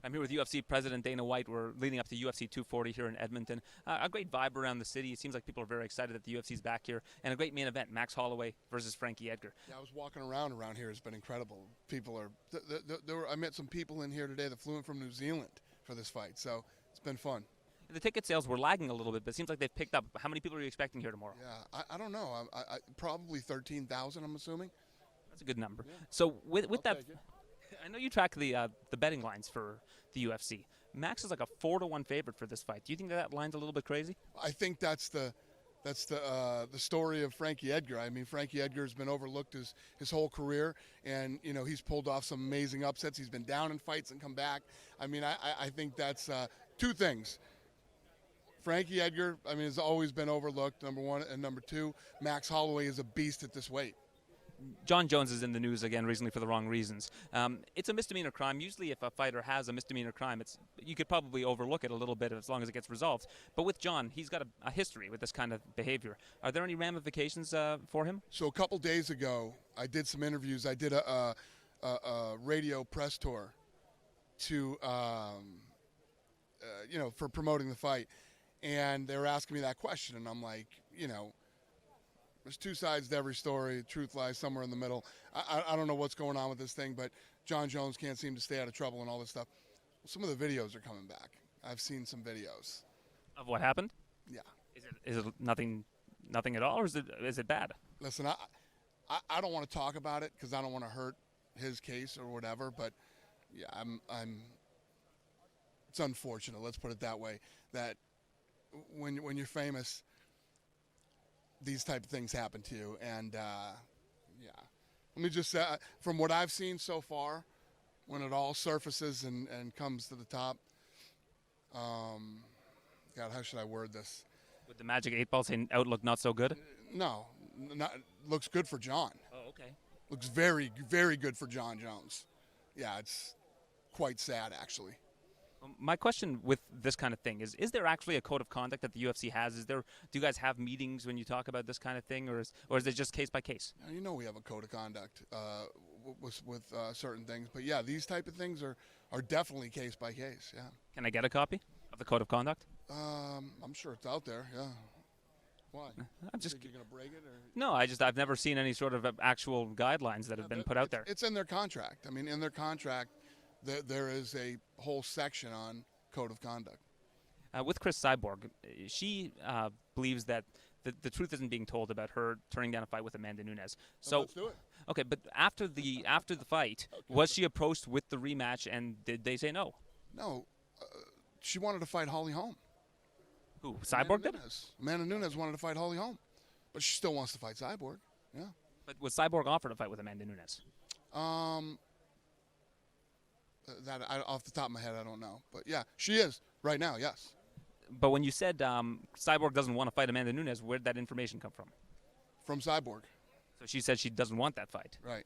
I'm here with UFC President Dana White. We're leading up to UFC 240 here in Edmonton. A great vibe around the city. It seems like people are very excited that the UFC's back here. And a great main event, Max Holloway versus Frankie Edgar. Yeah, I was walking around here. It's been incredible. People are. I met some people in here today that flew in from New Zealand for this fight, so it's been fun. The ticket sales were lagging a little bit, but it seems like they've picked up. How many people are you expecting here tomorrow? Yeah, I don't know. Probably 13,000, I'm assuming. That's a good number. Yeah. So with that, take it. I know you track the betting lines for the UFC. Max is like a 4-1 favorite for this fight. Do you think that line's a little bit crazy? I think that's the story of Frankie Edgar. I mean, Frankie Edgar has been overlooked his whole career, and he's pulled off some amazing upsets. He's been down in fights and come back. I mean, I think that's two things. Frankie Edgar, I mean, has always been overlooked, number one, and number two, Max Holloway is a beast at this weight. Jon Jones is in the news again recently for the wrong reasons. It's a misdemeanor crime. Usually if a fighter has a misdemeanor crime, you could probably overlook it a little bit as long as it gets resolved. But with Jon, he's got a history with this kind of behavior. Are there any ramifications for him? So a couple days ago, I did some interviews. I did a radio press tour to, for promoting the fight. And they were asking me that question, and I'm like, there's two sides to every story. Truth lies somewhere in the middle. I don't know what's going on with this thing, but Jon Jones can't seem to stay out of trouble and all this stuff. Some of the videos are coming back. I've seen some videos. Of what happened? Yeah. Is it nothing at all, or is it bad? Listen, I don't want to talk about it because I don't want to hurt his case or whatever, but yeah, it's unfortunate, let's put it that way, that when you're famous, these type of things happen to you. And yeah, let me just say, from what I've seen so far, when it all surfaces and comes to the top, God, how should I word this? With the Magic 8 Ball saying outlook not so good? No, looks good for Jon. Oh, okay. Looks very, very good for Jon Jones. Yeah, it's quite sad, actually. My question with this kind of thing is there actually a code of conduct that the UFC has? Do you guys have meetings when you talk about this kind of thing, or is it just case by case? We have a code of conduct with certain things. But yeah, these type of things are definitely case by case, yeah. Can I get a copy of the code of conduct? I'm sure it's out there, yeah. Why? I'm just. Think you're gonna break it, or? No, I've never seen any sort of actual guidelines that have been put out there. It's in their contract. I mean, in their contract, there is a whole section on code of conduct. With Cris Cyborg, she believes that the truth isn't being told about her turning down a fight with Amanda Nunes. So let's do it. Okay, but after the fight, Okay. Was she approached with the rematch, and did they say no? No, she wanted to fight Holly Holm. Who, Cyborg did? Amanda Nunes wanted to fight Holly Holm, but she still wants to fight Cyborg. Yeah. But was Cyborg offered a fight with Amanda Nunes? Off the top of my head, I don't know. But yeah, she is right now, yes. But when you said Cyborg doesn't want to fight Amanda Nunes, where did that information come from? From Cyborg. So she said she doesn't want that fight. Right.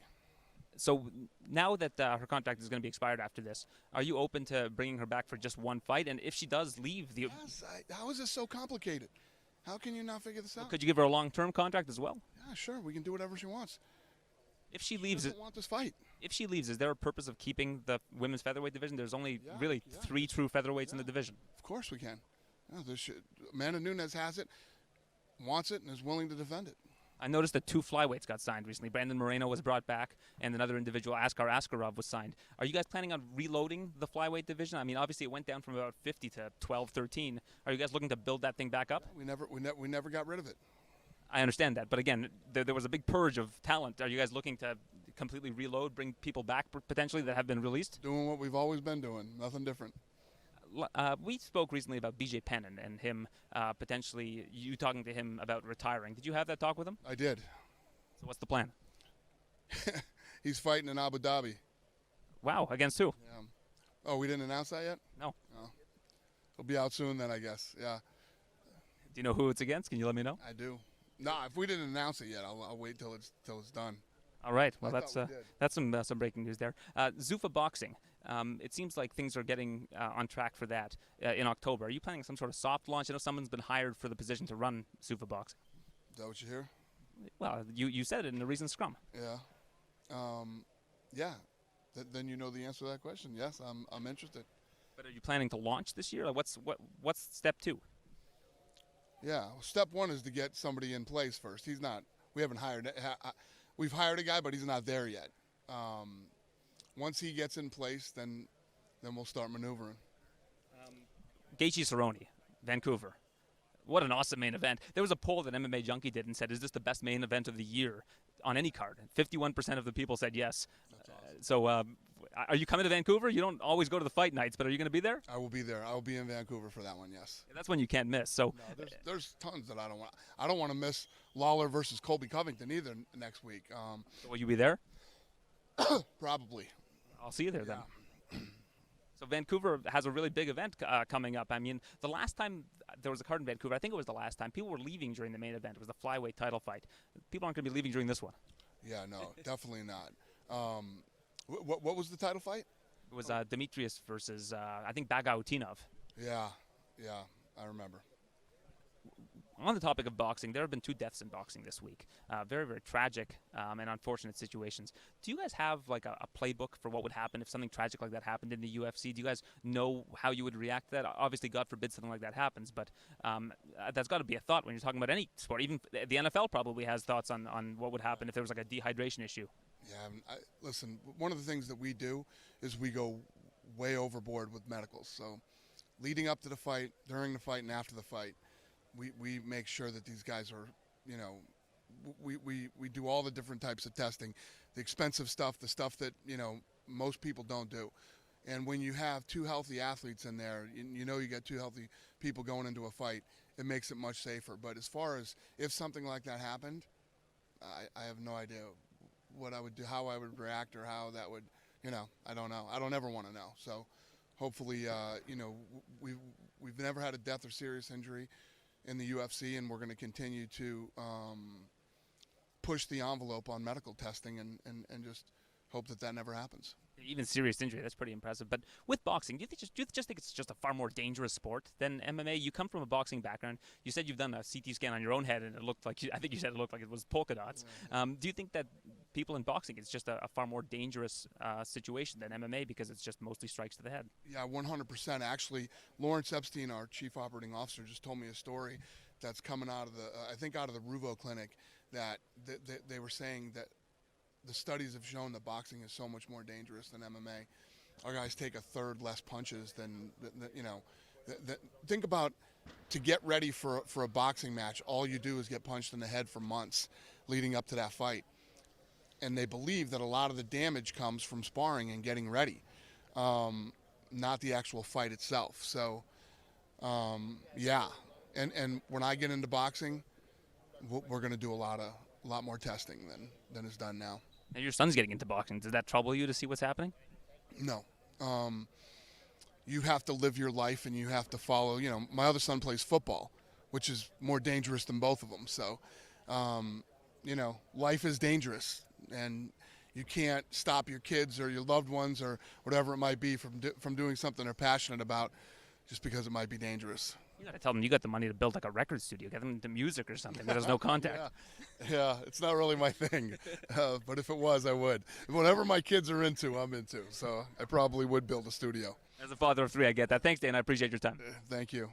So now that her contract is going to be expired after this, are you open to bringing her back for just one fight? And if she does leave the... Yes, how is this so complicated? How can you not figure this out? Could you give her a long-term contract as well? Yeah, sure. We can do whatever she wants. If she leaves, she doesn't want this fight. If she leaves, is there a purpose of keeping the women's featherweight division? There's only really 3 true featherweights in the division. Of course we can. Yeah, Amanda Nunes has it, wants it, and is willing to defend it. I noticed that 2 flyweights got signed recently. Brandon Moreno was brought back, and another individual, Askar Askarov, was signed. Are you guys planning on reloading the flyweight division? I mean, obviously it went down from about 50 to 12, 13. Are you guys looking to build that thing back up? Yeah, we never got rid of it. I understand that, but again, there was a big purge of talent. Are you guys looking to completely reload, bring people back potentially that have been released? Doing what we've always been doing, nothing different. We spoke recently about BJ Penn and him potentially, you talking to him about retiring. Did you have that talk with him? I did. So what's the plan? He's fighting in Abu Dhabi. Wow, against who? Yeah. Oh, we didn't announce that yet? No. Oh. It'll be out soon then, I guess. Yeah. Do you know who it's against? Can you let me know? I do. No, if we didn't announce it yet, I'll wait till it's done. All right. Well, I that's some breaking news there. Superboxing. It seems like things are getting on track for that in October. Are you planning some sort of soft launch? I know someone's been hired for the position to run Superboxing. Is that what you hear? Well, you said it in the recent scrum. Yeah. Yeah. Then you know the answer to that question. Yes, I'm interested. But are you planning to launch this year? Like what's step 2? Yeah, well, step 1 is to get somebody in place first. He's not. We haven't hired. We've hired a guy, but he's not there yet. Once he gets in place, then we'll start maneuvering. Gaethje Cerrone, Vancouver. What an awesome main event. There was a poll that MMA Junkie did and said, is this the best main event of the year on any card? 51% of the people said yes. That's awesome. So are you coming to Vancouver? You don't always go to the fight nights, but are you going to be there? I will be there. I will be in Vancouver for that one, yes. That's one you can't miss. So no, there's tons that I don't want. I don't want to miss Lawler versus Colby Covington either next week. So will you be there? Probably. I'll see you there then. So Vancouver has a really big event coming up. I mean, the last time there was a card in Vancouver, I think it was the last time, people were leaving during the main event. It was the flyweight title fight. People aren't going to be leaving during this one. Yeah, no, definitely not. What was the title fight? It was Demetrius versus, I think, Bagautinov. Yeah, I remember. On the topic of boxing, there have been 2 deaths in boxing this week. Very, very tragic and unfortunate situations. Do you guys have like a playbook for what would happen if something tragic like that happened in the UFC? Do you guys know how you would react to that? Obviously, God forbid something like that happens, but that's got to be a thought when you're talking about any sport. Even the NFL probably has thoughts on what would happen if there was like a dehydration issue. Yeah, listen, one of the things that we do is we go way overboard with medicals. So leading up to the fight, during the fight, and after the fight, we make sure that these guys are, you know, we do all the different types of testing, the expensive stuff, the stuff that, you know, most people don't do. And when you have 2 healthy athletes in there, you know you got 2 healthy people going into a fight, it makes it much safer. But as far as if something like that happened, I have no idea what I would do, how I would react, or how that would, you know, I don't know. I don't ever want to know. So hopefully, you know, we've never had a death or serious injury in the UFC, and we're going to continue to push the envelope on medical testing and just hope that never happens. Even serious injury, that's pretty impressive. But with boxing, do you just think it's just a far more dangerous sport than MMA? You come from a boxing background. You said you've done a CT scan on your own head, and it looked like, I think you said it looked like it was polka dots. Do you think that people in boxing, it's just a far more dangerous situation than MMA because it's just mostly strikes to the head? Yeah, 100%. Actually, Lawrence Epstein, our chief operating officer, just told me a story that's coming out of the, I think out of the Ruvo clinic, that they were saying that the studies have shown that boxing is so much more dangerous than MMA. Our guys take a third less punches than you know. Think about, to get ready for a boxing match, all you do is get punched in the head for months leading up to that fight. And they believe that a lot of the damage comes from sparring and getting ready, not the actual fight itself. So, yeah. And when I get into boxing, we're going to do a lot more testing than is done now. And your son's getting into boxing. Does that trouble you to see what's happening? No. You have to live your life, and you have to follow. You know, my other son plays football, which is more dangerous than both of them. So, you know, life is dangerous, and you can't stop your kids or your loved ones or whatever it might be from doing something they're passionate about just because it might be dangerous. You got to tell them you got the money to build like a record studio, get them into music or something. There's no contact. Yeah, it's not really my thing, but if it was, I would. Whatever my kids are into, I'm into. So I probably would build a studio. As a father of 3, I get that. Thanks, Dan. I appreciate your time. Thank you.